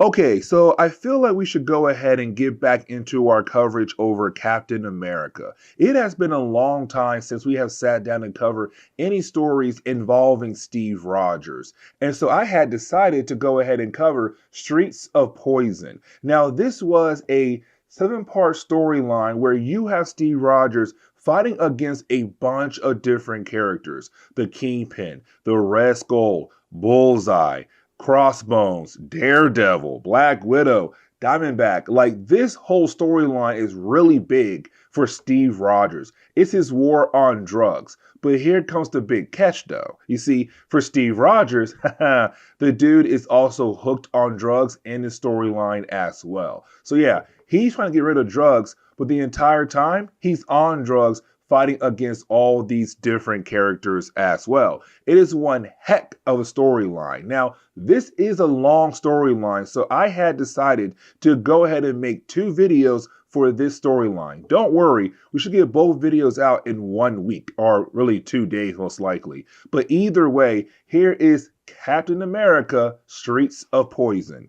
Okay, so I feel like we should go ahead and get back into our coverage over Captain America. It has been a long time since we have sat down and covered any stories involving Steve Rogers. And so I had decided to go ahead and cover Streets of Poison. Now, this was a 7-part storyline where you have Steve Rogers fighting against a bunch of different characters: the Kingpin, the Red Skull, Bullseye, Crossbones, Daredevil, Black Widow, Diamondback. Like, this whole storyline is really big for Steve Rogers. It's his war on drugs. But here comes the big catch though. You see, for Steve Rogers, the dude is also hooked on drugs in the storyline as well. So yeah, he's trying to get rid of drugs, but the entire time he's on drugs fighting against all these different characters as well. It is one heck of a storyline. Now, this is a long storyline, so I had decided to go ahead and make 2 videos for this storyline. Don't worry, we should get both videos out in 1 week, or really 2 days most likely. But either way, here is Captain America: Streets of Poison.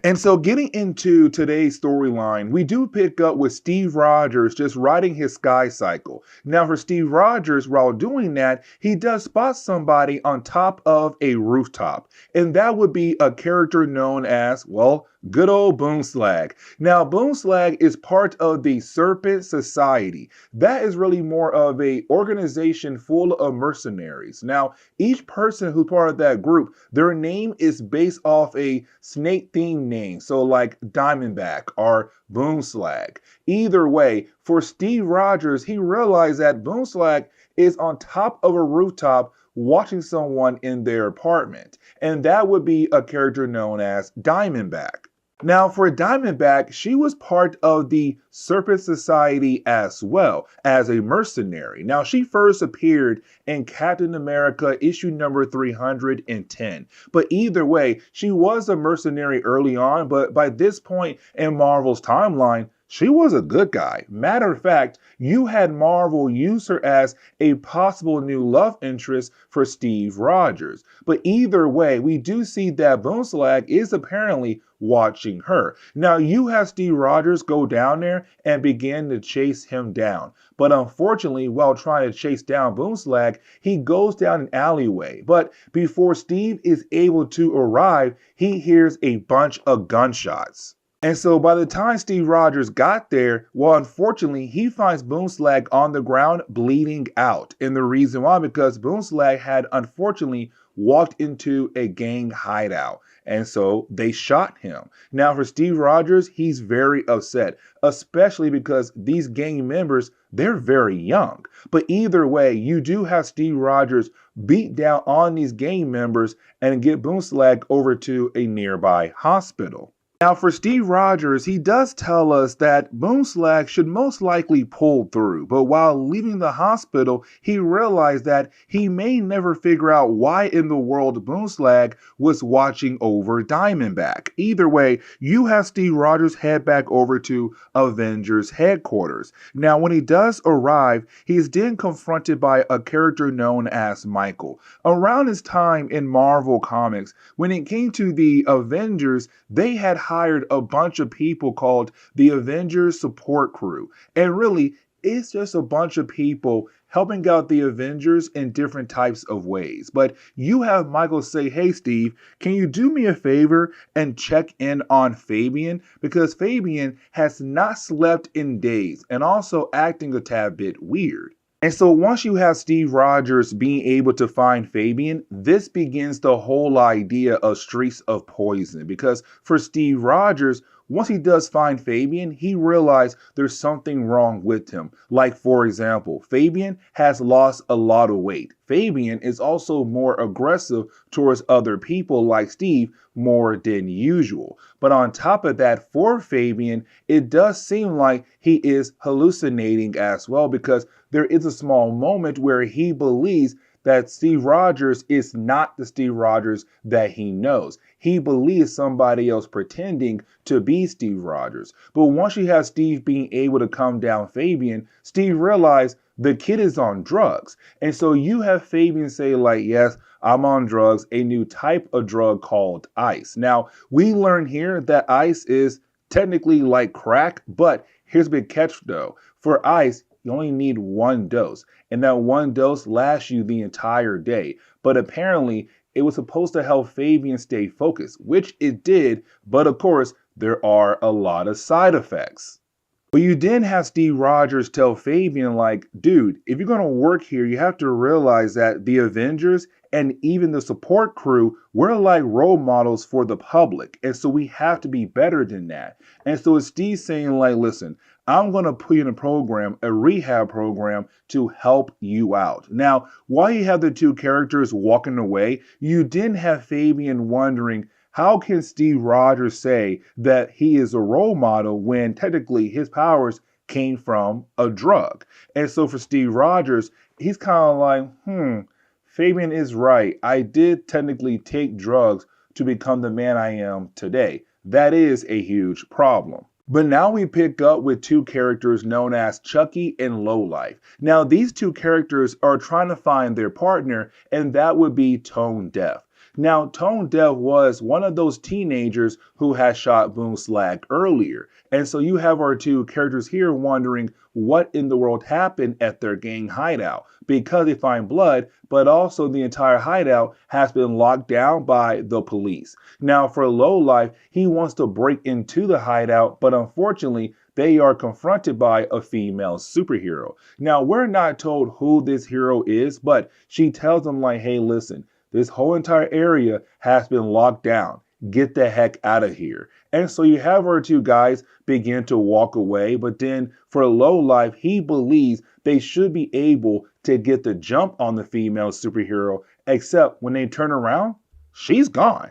And so getting into today's storyline, we do pick up with Steve Rogers just riding his sky cycle. Now for Steve Rogers, while doing that, he does spot somebody on top of a rooftop. And that would be a character known as, well, good old Boomslag. Now, Boomslag is part of the Serpent Society. That is really more of a organization full of mercenaries. Now, each person who's part of that group, their name is based off a snake-themed name. So like Diamondback or Boomslag. Either way, for Steve Rogers, he realized that Boomslag is on top of a rooftop watching someone in their apartment. And that would be a character known as Diamondback. Now, for Diamondback, she was part of the Serpent Society as well as a mercenary. Now, she first appeared in Captain America issue number 310. But either way, she was a mercenary early on, but by this point in Marvel's timeline, she was a good guy. Matter of fact, you had Marvel use her as a possible new love interest for Steve Rogers. But either way, we do see that Boomslag is apparently watching her. Now, you have Steve Rogers go down there and begin to chase him down. But unfortunately, while trying to chase down Boomslag, he goes down an alleyway. But before Steve is able to arrive, he hears a bunch of gunshots. And so by the time Steve Rogers got there, well, unfortunately, he finds Boomslag on the ground bleeding out. And the reason why, because Boomslag had unfortunately walked into a gang hideout. And so they shot him. Now for Steve Rogers, he's very upset, especially because these gang members, they're very young. But either way, you do have Steve Rogers beat down on these gang members and get Boomslag over to a nearby hospital. Now for Steve Rogers, he does tell us that Boomslag should most likely pull through, but while leaving the hospital, he realized that he may never figure out why in the world Boomslag was watching over Diamondback. Either way, you have Steve Rogers head back over to Avengers headquarters. Now when he does arrive, he is then confronted by a character known as Michael. Around his time in Marvel Comics, when it came to the Avengers, they had hired a bunch of people called the Avengers Support Crew. And really, it's just a bunch of people helping out the Avengers in different types of ways. But you have Michael say, hey Steve, can you do me a favor and check in on Fabian? Because Fabian has not slept in days and also acting a tad bit weird. And so once you have Steve Rogers being able to find Fabian, this begins the whole idea of Streets of Poison. Because for Steve Rogers, once he does find Fabian, he realizes there's something wrong with him. Like, for example, Fabian has lost a lot of weight. Fabian is also more aggressive towards other people like Steve more than usual. But on top of that, for Fabian, it does seem like he is hallucinating as well, because there is a small moment where he believes that Steve Rogers is not the Steve Rogers that he knows. He believes somebody else pretending to be Steve Rogers. But once you have Steve being able to calm down Fabian, Steve realized the kid is on drugs. And so you have Fabian say like, yes, I'm on drugs, a new type of drug called ice. Now, we learn here that ice is technically like crack, but here's a big catch though. For ice, you only need one dose, and that one dose lasts you the entire day. But apparently, it was supposed to help Fabian stay focused, which it did, but of course, there are a lot of side effects. But you then have Steve Rogers tell Fabian, like, dude, if you're going to work here, you have to realize that the Avengers and even the support crew, we're like role models for the public. And so we have to be better than that. And so it's Steve saying, like, listen, I'm going to put you in a program, a rehab program to help you out. Now, while you have the two characters walking away, you then have Fabian wondering, how can Steve Rogers say that he is a role model when technically his powers came from a drug? And so for Steve Rogers, he's kind of like, Fabian is right. I did technically take drugs to become the man I am today. That is a huge problem. But now we pick up with two characters known as Chucky and Lowlife. Now these two characters are trying to find their partner, and that would be Tone Deaf. Now, Tone Deaf was one of those teenagers who had shot Boom Slag earlier. And so you have our two characters here wondering what in the world happened at their gang hideout, because they find blood, but also the entire hideout has been locked down by the police. Now, for Lowlife, he wants to break into the hideout, but unfortunately, they are confronted by a female superhero. Now, we're not told who this hero is, but she tells them like, hey, listen, this whole entire area has been locked down. Get the heck out of here. And so you have our two guys begin to walk away. But then for Lowlife, he believes they should be able to get the jump on the female superhero, except when they turn around, she's gone.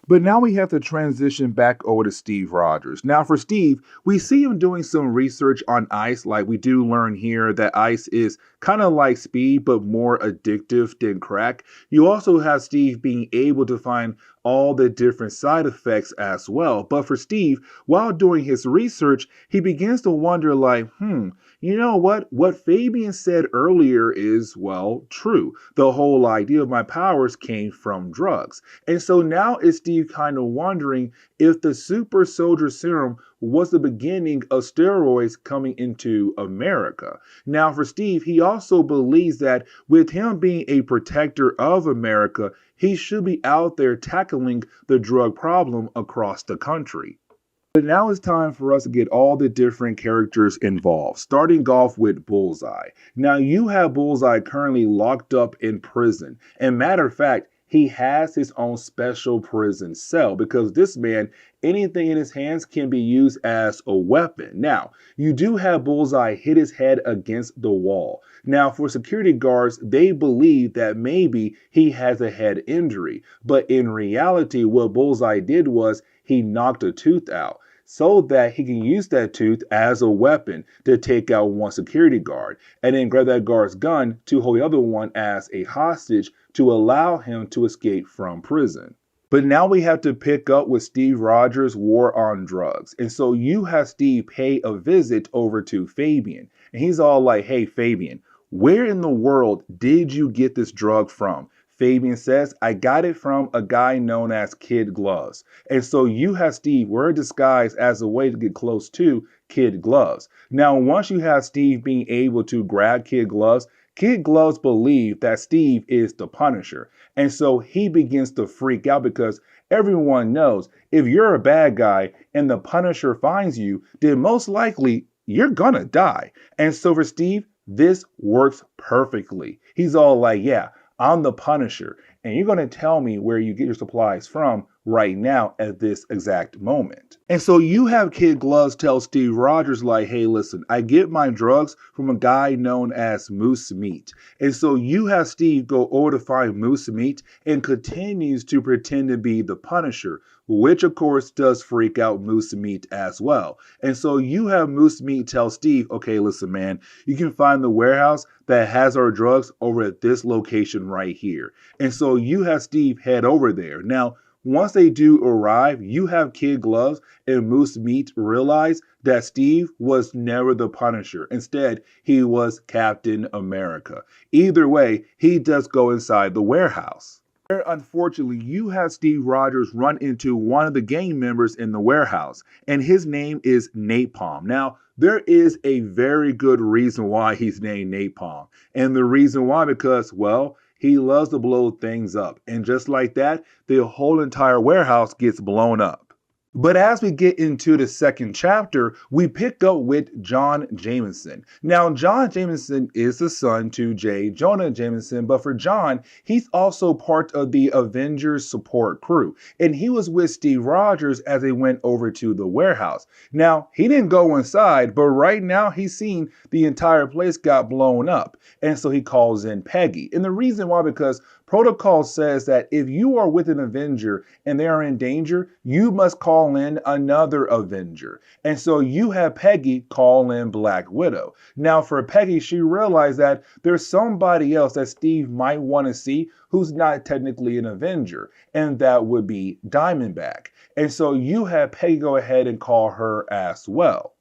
But now we have to transition back over to Steve Rogers. Now for Steve, we see him doing some research on ice. Like we do learn here that ice is kind of like speed, but more addictive than crack. You also have Steve being able to find all the different side effects as well. But for Steve, while doing his research, he begins to wonder like, you know what? What Fabian said earlier is, well, true. The whole idea of my powers came from drugs. And so now is Steve kind of wondering if the super soldier serum was the beginning of steroids coming into America. Now for Steve, he also believes that with him being a protector of America, he should be out there tackling the drug problem across the country. But now it's time for us to get all the different characters involved, starting off with Bullseye. Now you have Bullseye currently locked up in prison. And matter of fact, he has his own special prison cell because this man, anything in his hands can be used as a weapon. Now, you do have Bullseye hit his head against the wall. Now, for security guards, they believe that maybe he has a head injury. But in reality, what Bullseye did was he knocked a tooth out, so that he can use that tooth as a weapon to take out one security guard and then grab that guard's gun to hold the other one as a hostage to allow him to escape from prison. But now we have to pick up with Steve Rogers' war on drugs. And so you have Steve pay a visit over to Fabian. And he's all like, hey, Fabian, where in the world did you get this drug from? Fabian says, I got it from a guy known as Kid Gloves. And so you have Steve wear a disguise as a way to get close to Kid Gloves. Now, once you have Steve being able to grab Kid Gloves believe that Steve is the Punisher. And so he begins to freak out because everyone knows if you're a bad guy and the Punisher finds you, then most likely you're gonna die. And so for Steve, this works perfectly. He's all like, yeah, I'm the Punisher, and you're going to tell me where you get your supplies from. right now at this exact moment. And so you have Kid Gloves tell Steve Rogers, like, hey, listen, I get my drugs from a guy known as Moose Meat. And so you have Steve go over to find Moose Meat and continues to pretend to be the Punisher, which of course does freak out Moose Meat as well. And so you have Moose Meat tell Steve, okay, listen, man, you can find the warehouse that has our drugs over at this location right here. And so you have Steve head over there. Now, once they do arrive, you have Kid Gloves and Moose Meat realize that Steve was never the Punisher. Instead, he was Captain America. Either way, he does go inside the warehouse. Unfortunately, you have Steve Rogers run into one of the gang members in the warehouse, and his name is Napalm. Now, there is a very good reason why he's named Napalm. And the reason why, because, well, he loves to blow things up. And just like that, the whole entire warehouse gets blown up. But as we get into the second chapter, we pick up with John Jameson. Now, John Jameson is the son to J. Jonah Jameson, but for John, he's also part of the Avengers support crew. And he was with Steve Rogers as they went over to the warehouse. Now, he didn't go inside, but right now he's seen the entire place got blown up. And so he calls in Peggy. And the reason why, because protocol says that if you are with an Avenger and they are in danger, you must call in another Avenger. And so you have Peggy call in Black Widow. Now for Peggy, she realized that there's somebody else that Steve might want to see who's not technically an Avenger, and that would be Diamondback. And so you have Peggy go ahead and call her as well.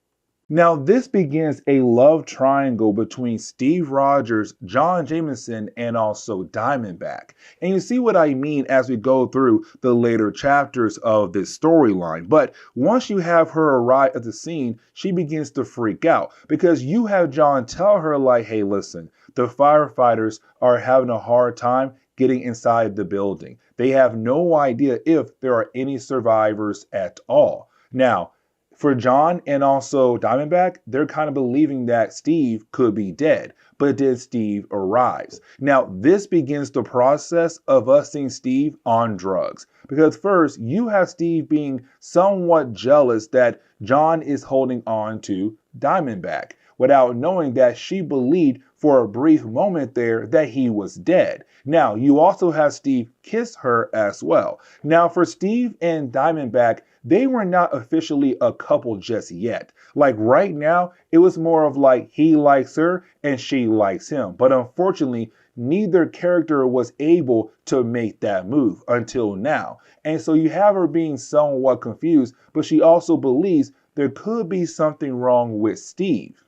Now, this begins a love triangle between Steve Rogers, John Jameson, and also Diamondback. And you see what I mean as we go through the later chapters of this storyline. But once you have her arrive at the scene, she begins to freak out because you have John tell her, like, hey, listen, the firefighters are having a hard time getting inside the building. They have no idea if there are any survivors at all. Now, for John and also Diamondback, they're kind of believing that Steve could be dead, but then Steve arrives. Now, this begins the process of us seeing Steve on drugs. Because first, you have Steve being somewhat jealous that John is holding on to Diamondback, without knowing that she believed for a brief moment there that he was dead. Now, you also have Steve kiss her as well. Now, for Steve and Diamondback, they were not officially a couple just yet. Like right now, it was more of like he likes her and she likes him. But unfortunately, neither character was able to make that move until now. And so you have her being somewhat confused, but she also believes there could be something wrong with Steve.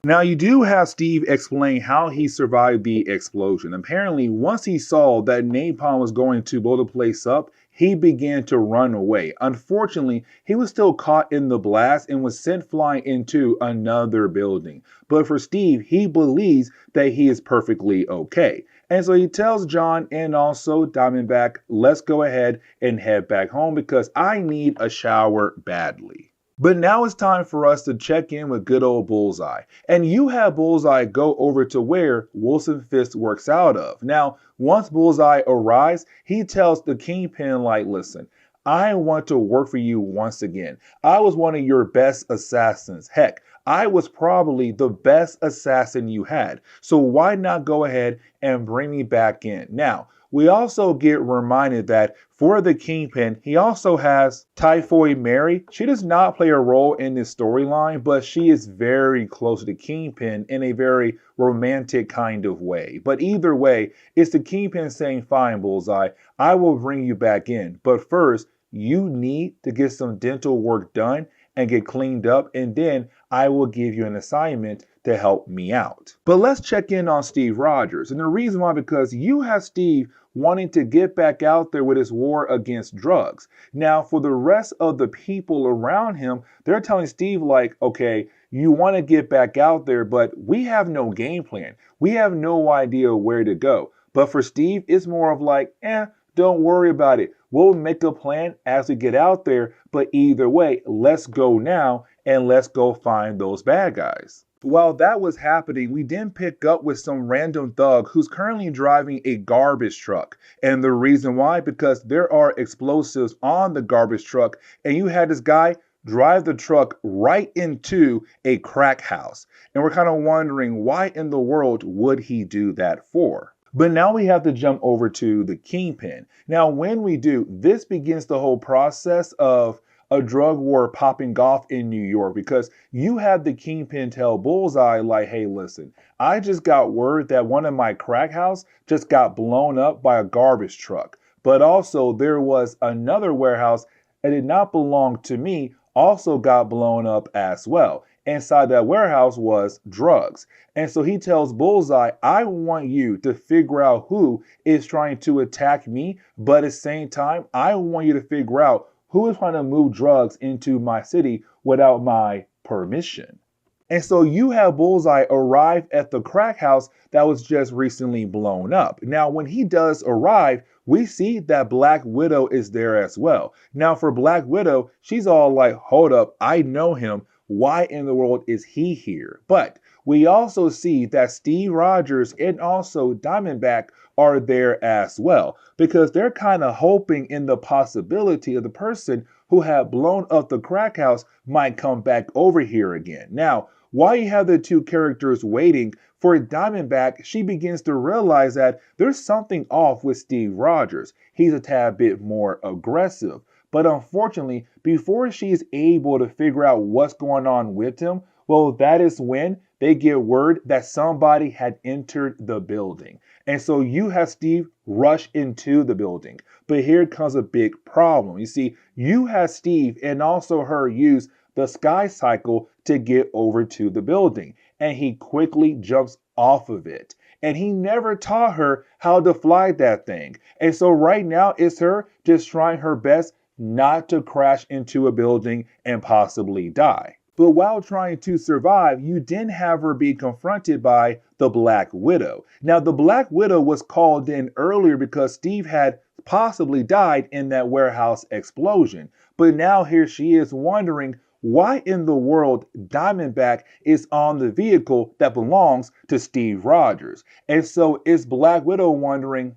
Now, you do have Steve explain how he survived the explosion. Apparently, once he saw that napalm was going to blow the place up, he began to run away. Unfortunately, he was still caught in the blast and was sent flying into another building. But for Steve, he believes that he is perfectly okay. And so he tells John and also Diamondback, let's go ahead and head back home because I need a shower badly. But now it's time for us to check in with good old Bullseye. And you have Bullseye go over to where Wilson Fisk works out of. Now, once Bullseye arrives, he tells the Kingpin, like, listen, I want to work for you once again. I was one of your best assassins. Heck, I was probably the best assassin you had. So why not go ahead and bring me back in? Now, we also get reminded that for the Kingpin, he also has Typhoid Mary. She does not play a role in this storyline, but she is very close to the Kingpin in a very romantic kind of way. But either way, it's the Kingpin saying, fine, Bullseye, I will bring you back in. But first, you need to get some dental work done and get cleaned up, and then I will give you an assignment to help me out. But let's check in on Steve Rogers. And the reason why, because you have Steve wanting to get back out there with his war against drugs. Now, for the rest of the people around him, they're telling Steve, like, okay, you want to get back out there, but we have no game plan. We have no idea where to go. But for Steve, it's more of like, don't worry about it. We'll make a plan as we get out there, but either way, let's go now and let's go find those bad guys. While that was happening, we then pick up with some random thug who's currently driving a garbage truck. And the reason why, because there are explosives on the garbage truck, and you had this guy drive the truck right into a crack house. And we're kind of wondering why in the world would he do that for? But now we have to jump over to the Kingpin. Now, when we do, this begins the whole process of a drug war popping off in New York because you have the Kingpin tell Bullseye, like, hey, listen, I just got word that one of my crack house just got blown up by a garbage truck. But also, there was another warehouse that did not belong to me, also got blown up as well. Inside that warehouse was drugs. And so he tells Bullseye, I want you to figure out who is trying to attack me, but at the same time, I want you to figure out who is trying to move drugs into my city without my permission. And so you have Bullseye arrive at the crack house that was just recently blown up. Now, when he does arrive, we see that Black Widow is there as well. Now, for Black Widow, she's all like, hold up, I know him. Why in the world is he here? But we also see that Steve Rogers and also Diamondback are there as well because they're kind of hoping in the possibility of the person who had blown up the crack house might come back over here again. Now, while you have the two characters waiting for Diamondback, she begins to realize that there's something off with Steve Rogers. He's a tad bit more aggressive. But unfortunately, before she is able to figure out what's going on with him, well, that is when they get word that somebody had entered the building. And so you have Steve rush into the building. But here comes a big problem. You see, you have Steve and also her use the sky cycle to get over to the building. And he quickly jumps off of it. And he never taught her how to fly that thing. And so right now it's her just trying her best not to crash into a building and possibly die. But while trying to survive, you then have her be confronted by the Black Widow. Now, the Black Widow was called in earlier because Steve had possibly died in that warehouse explosion. But now here she is wondering why in the world Diamondback is on the vehicle that belongs to Steve Rogers. And so is Black Widow wondering,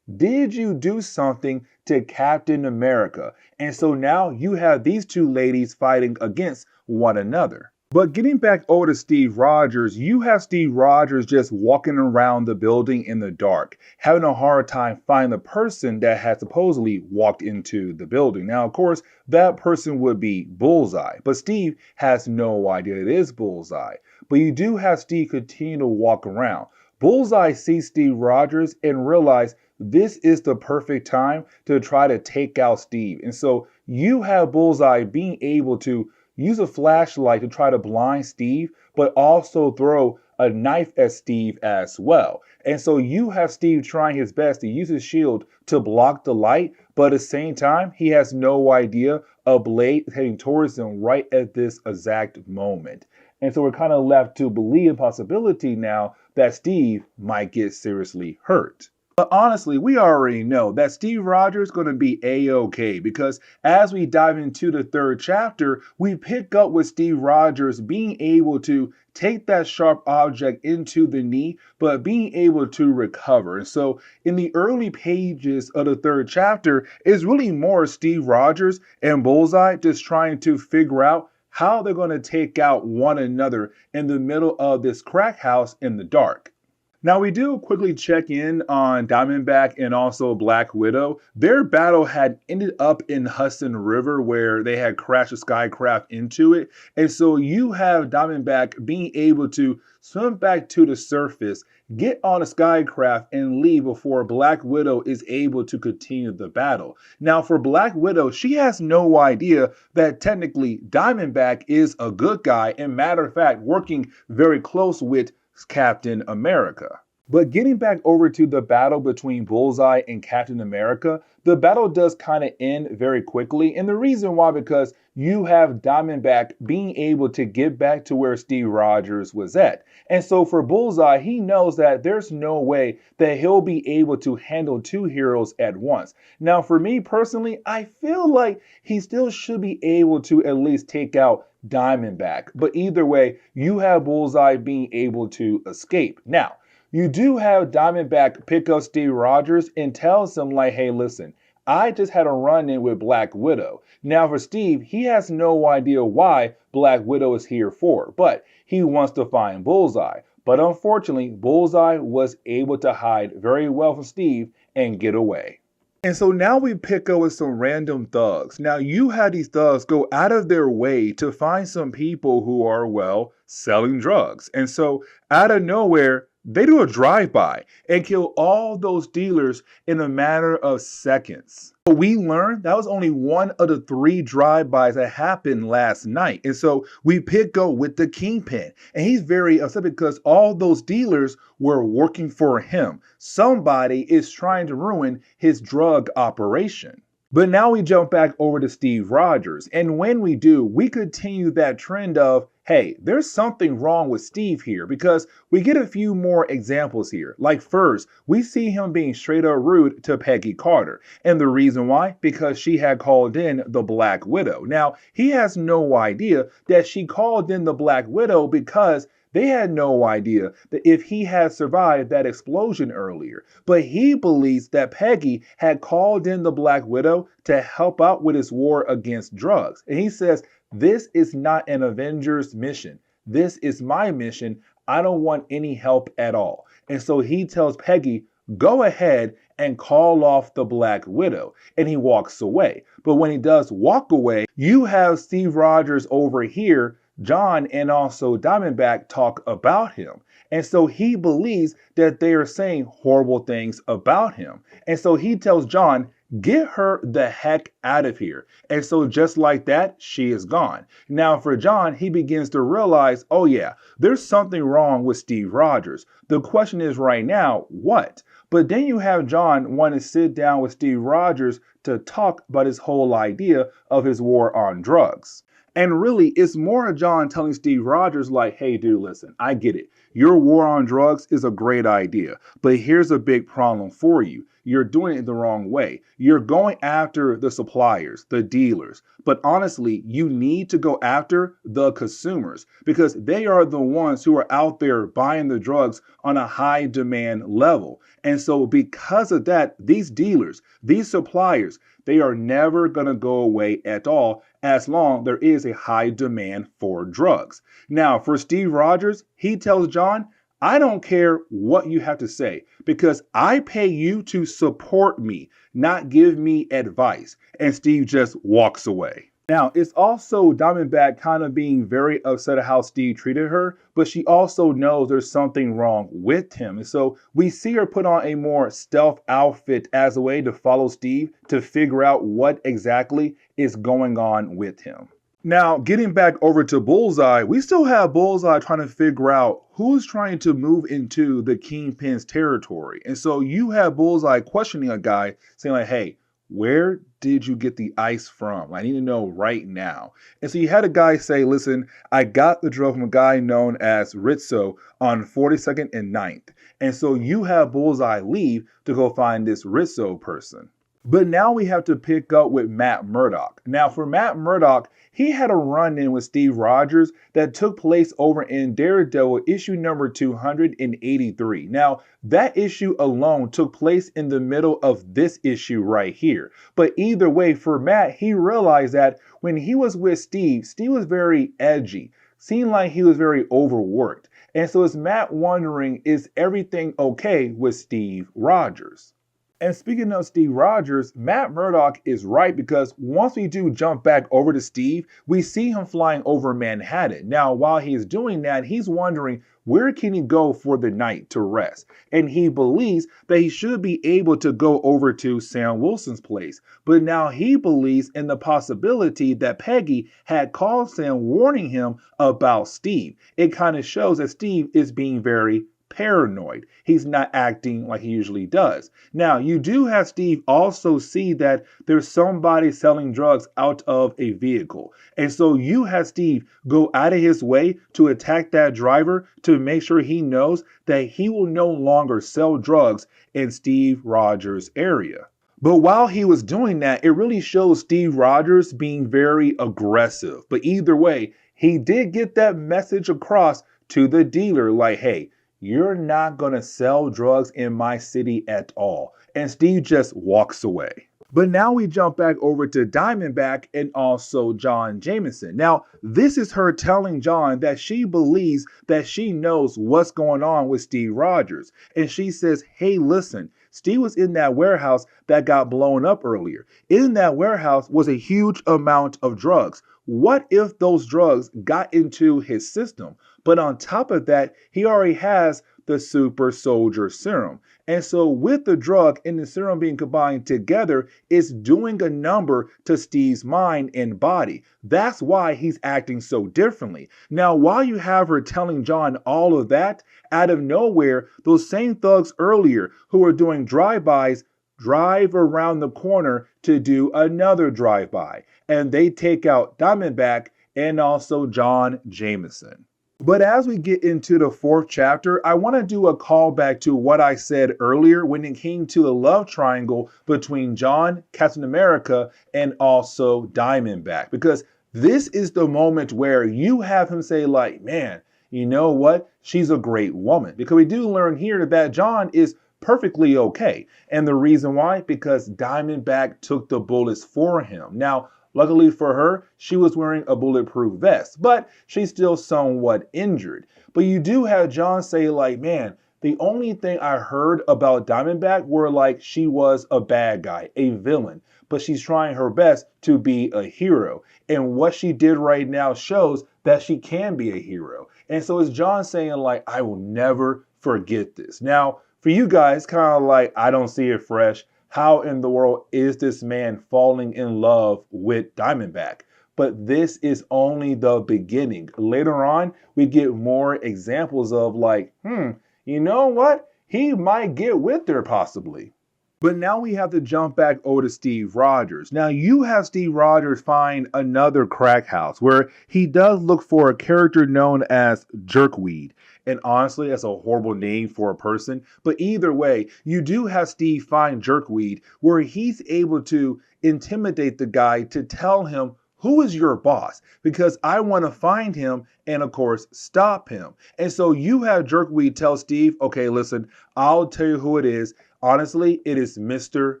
did you do something to Captain America? And so now you have these two ladies fighting against one another. But getting back over to Steve Rogers, you have Steve Rogers just walking around the building in the dark, having a hard time finding the person that had supposedly walked into the building. Now, of course, that person would be Bullseye, but Steve has no idea it is Bullseye. But you do have Steve continue to walk around. Bullseye sees Steve Rogers and realizes this is the perfect time to try to take out Steve. And so you have Bullseye being able to use a flashlight to try to blind Steve, but also throw a knife at Steve as well. And so you have Steve trying his best to use his shield to block the light, but at the same time, he has no idea a blade is heading towards him right at this exact moment. And so we're kind of left to believe the possibility now that Steve might get seriously hurt. But honestly, we already know that Steve Rogers is going to be A-OK because as we dive into the third chapter, we pick up with Steve Rogers being able to take that sharp object into the knee, but being able to recover. And so in the early pages of the third chapter, it's really more Steve Rogers and Bullseye just trying to figure out how they're going to take out one another in the middle of this crack house in the dark. Now, we do quickly check in on Diamondback and also Black Widow. Their battle had ended up in Hudson River where they had crashed a skycraft into it. And so you have Diamondback being able to swim back to the surface, get on a skycraft, and leave before Black Widow is able to continue the battle. Now, for Black Widow, she has no idea that technically Diamondback is a good guy and, matter of fact, working very close with Captain America. But getting back over to the battle between Bullseye and Captain America, the battle does kind of end very quickly. And the reason why, because you have Diamondback being able to get back to where Steve Rogers was at. And so for Bullseye, he knows that there's no way that he'll be able to handle two heroes at once. Now, for me personally, I feel like he still should be able to at least take out Diamondback. But either way, you have Bullseye being able to escape. Now, you do have Diamondback pick up Steve Rogers and tells him like, hey, listen, I just had a run-in with Black Widow. Now for Steve, he has no idea why Black Widow is here for, but he wants to find Bullseye. But unfortunately, Bullseye was able to hide very well from Steve and get away. And so now we pick up with some random thugs. Now you had these thugs go out of their way to find some people who are, well, selling drugs. And so out of nowhere, they do a drive-by and kill all those dealers in a matter of seconds. But we learned that was only one of the 3 drive-bys that happened last night. And so we pick up with the Kingpin. And he's very upset because all those dealers were working for him. Somebody is trying to ruin his drug operation. But now we jump back over to Steve Rogers. And when we do, we continue that trend of, hey, there's something wrong with Steve here, because we get a few more examples here. Like first, we see him being straight up rude to Peggy Carter. And the reason why? Because she had called in the Black Widow. Now, he has no idea that she called in the Black Widow because they had no idea that if he had survived that explosion earlier. But he believes that Peggy had called in the Black Widow to help out with his war against drugs. And he says, this is not an Avengers mission. This is my mission. I don't want any help at all. And so he tells Peggy, go ahead and call off the Black Widow. And he walks away. But when he does walk away, you have Steve Rogers over here, John and also Diamondback talk about him. And so he believes that they are saying horrible things about him. And so he tells John, get her the heck out of here. And so just like that, she is gone. Now for John, he begins to realize, oh yeah, there's something wrong with Steve Rogers. The question is right now, what? But then you have John want to sit down with Steve Rogers to talk about his whole idea of his war on drugs. And really, it's more of John telling Steve Rogers like, hey, dude, listen, I get it. Your war on drugs is a great idea, but here's a big problem for you. You're doing it the wrong way. You're going after the suppliers, the dealers. But honestly, you need to go after the consumers because they are the ones who are out there buying the drugs on a high demand level. And so because of that, these dealers, these suppliers, they are never going to go away at all as long there is a high demand for drugs. Now, for Steve Rogers, he tells John, I don't care what you have to say because I pay you to support me, not give me advice. And Steve just walks away. Now, it's also Diamondback kind of being very upset at how Steve treated her, but she also knows there's something wrong with him. And so we see her put on a more stealth outfit as a way to follow Steve to figure out what exactly is going on with him. Now, getting back over to Bullseye, we still have Bullseye trying to figure out who's trying to move into the Kingpin's territory. And so you have Bullseye questioning a guy saying like, hey, where did you get the ice from? I need to know right now. And so you had a guy say, listen, I got the drug from a guy known as Rizzo on 42nd and 9th. And so you have Bullseye leave to go find this Rizzo person. But now we have to pick up with Matt Murdock. Now for Matt Murdock, he had a run-in with Steve Rogers that took place over in Daredevil issue number 283. Now that issue alone took place in the middle of this issue right here. But either way, for Matt, he realized that when he was with Steve, Steve was very edgy, seemed like he was very overworked. And so it's Matt wondering, is everything okay with Steve Rogers? And speaking of Steve Rogers, Matt Murdock is right because once we do jump back over to Steve, we see him flying over Manhattan. Now, while he's doing that, he's wondering where can he go for the night to rest? And he believes that he should be able to go over to Sam Wilson's place. But now he believes in the possibility that Peggy had called Sam warning him about Steve. It kind of shows that Steve is being very paranoid. He's not acting like he usually does. Now, you do have Steve also see that there's somebody selling drugs out of a vehicle. And so you have Steve go out of his way to attack that driver to make sure he knows that he will no longer sell drugs in Steve Rogers' area. But while he was doing that, it really shows Steve Rogers being very aggressive. But either way, he did get that message across to the dealer like, hey, you're not going to sell drugs in my city at all. And Steve just walks away. But now we jump back over to Diamondback and also John Jameson. Now, this is her telling John that she believes that she knows what's going on with Steve Rogers. And she says, hey, listen, Steve was in that warehouse that got blown up earlier. In that warehouse was a huge amount of drugs. What if those drugs got into his system? But on top of that, he already has the super soldier serum. And so with the drug and the serum being combined together, it's doing a number to Steve's mind and body. That's why he's acting so differently. Now, while you have her telling John all of that, out of nowhere, those same thugs earlier who were doing drive-bys drive around the corner to do another drive-by. And they take out Diamondback and also John Jameson. But as we get into the fourth chapter, I want to do a callback to what I said earlier when it came to the love triangle between John, Captain America, and also Diamondback. Because this is the moment where you have him say like, man, you know what? She's a great woman. Because we do learn here that John is perfectly okay. And the reason why? Because Diamondback took the bullets for him. Now, luckily for her, she was wearing a bulletproof vest, but she's still somewhat injured. But you do have John say like, man, the only thing I heard about Diamondback were like she was a bad guy, a villain, but she's trying her best to be a hero. And what she did right now shows that she can be a hero. And so it's John saying like, I will never forget this. Now, for you guys, kind of like, I don't see it fresh. How in the world is this man falling in love with Diamondback? But this is only the beginning. Later on, we get more examples of like, you know what? He might get with her possibly. But now we have to jump back over to Steve Rogers. Now you have Steve Rogers find another crack house where he does look for a character known as Jerkweed. And honestly, that's a horrible name for a person. But either way, you do have Steve find Jerkweed where he's able to intimidate the guy to tell him, who is your boss? Because I want to find him and, of course, stop him. And so you have Jerkweed tell Steve, okay, listen, I'll tell you who it is. Honestly, it is Mr.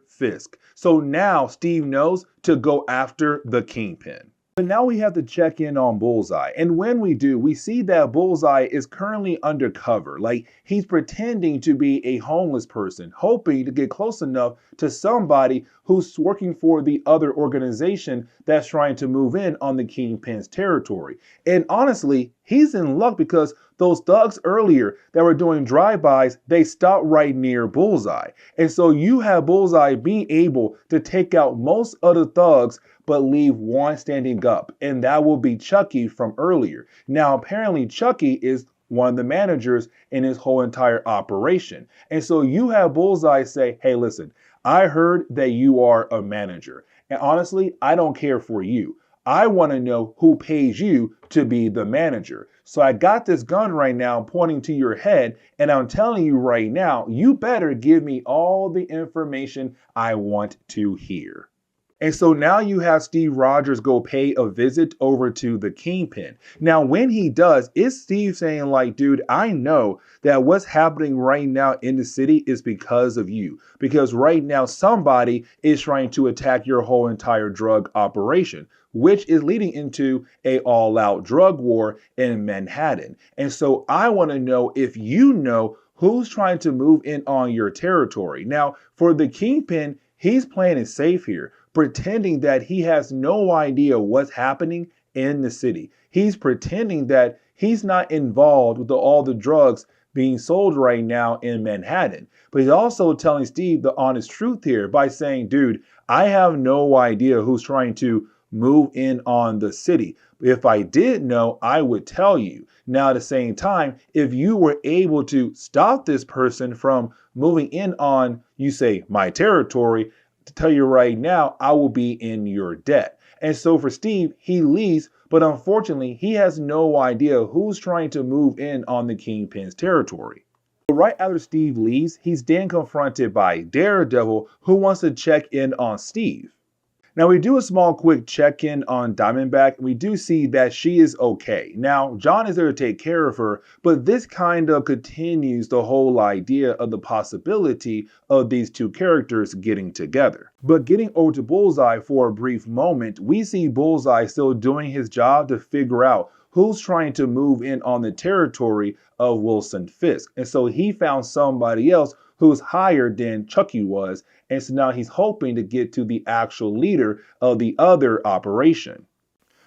Fisk. So now Steve knows to go after the Kingpin. But now we have to check in on Bullseye. And when we do, we see that Bullseye is currently undercover. Like he's pretending to be a homeless person, hoping to get close enough to somebody who's working for the other organization that's trying to move in on the Kingpin's territory. And honestly, he's in luck because those thugs earlier that were doing drive-bys, they stopped right near Bullseye. And so you have Bullseye being able to take out most of the thugs but leave one standing up, and that will be Chucky from earlier. Now, apparently Chucky is one of the managers in his whole entire operation. And so you have Bullseye say, hey, listen, I heard that you are a manager. And honestly, I don't care for you. I want to know who pays you to be the manager. So I got this gun right now pointing to your head, and I'm telling you right now, you better give me all the information I want to hear. And so now you have Steve Rogers go pay a visit over to the Kingpin. Now, when he does, it's Steve saying like, dude, I know that what's happening right now in the city is because of you. Because right now somebody is trying to attack your whole entire drug operation, which is leading into a all-out drug war in Manhattan. And so I want to know if you know who's trying to move in on your territory. Now, for the Kingpin, he's playing it safe here, pretending that he has no idea what's happening in the city. He's pretending that he's not involved with all the drugs being sold right now in Manhattan. But he's also telling Steve the honest truth here by saying, dude, I have no idea who's trying to move in on the city. If I did know, I would tell you. Now, at the same time, if you were able to stop this person from moving in on, you say, my territory, to tell you right now, I will be in your debt. And so for Steve, he leaves, but unfortunately, he has no idea who's trying to move in on the Kingpin's territory. Right after Steve leaves, he's then confronted by Daredevil, who wants to check in on Steve. Now, we do a small quick check-in on Diamondback, and we do see that she is okay. Now, John is there to take care of her, but this kind of continues the whole idea of the possibility of these two characters getting together. But getting over to Bullseye for a brief moment, we see Bullseye still doing his job to figure out who's trying to move in on the territory of Wilson Fisk. And so he found somebody else who's higher than Chucky was. And so now he's hoping to get to the actual leader of the other operation.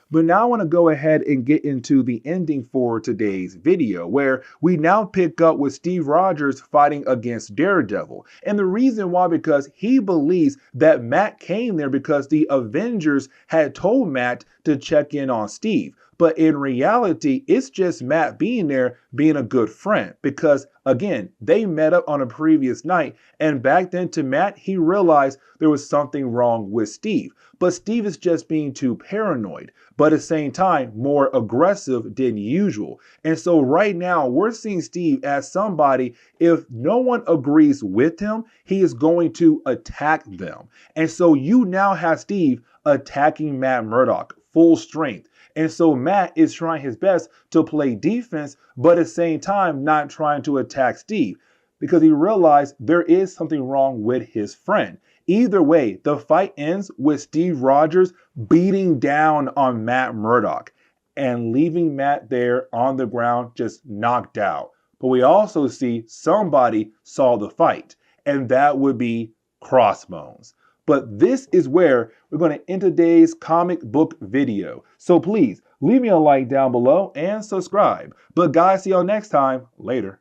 But now I want to go ahead and get into the ending for today's video, where we now pick up with Steve Rogers fighting against Daredevil. And the reason why, because he believes that Matt came there because the Avengers had told Matt to check in on Steve. But in reality, it's just Matt being there, being a good friend. Because again, they met up on a previous night. And back then to Matt, he realized there was something wrong with Steve. But Steve is just being too paranoid, but at the same time, more aggressive than usual. And so right now, we're seeing Steve as somebody, if no one agrees with him, he is going to attack them. And so you now have Steve attacking Matt Murdock, full strength. And so Matt is trying his best to play defense, but at the same time, not trying to attack Steve, because he realized there is something wrong with his friend. Either way, the fight ends with Steve Rogers beating down on Matt Murdock and leaving Matt there on the ground, just knocked out. But we also see somebody saw the fight, and that would be Crossbones. But this is where we're going to end today's comic book video. So please leave me a like down below and subscribe. But guys, see y'all next time. Later.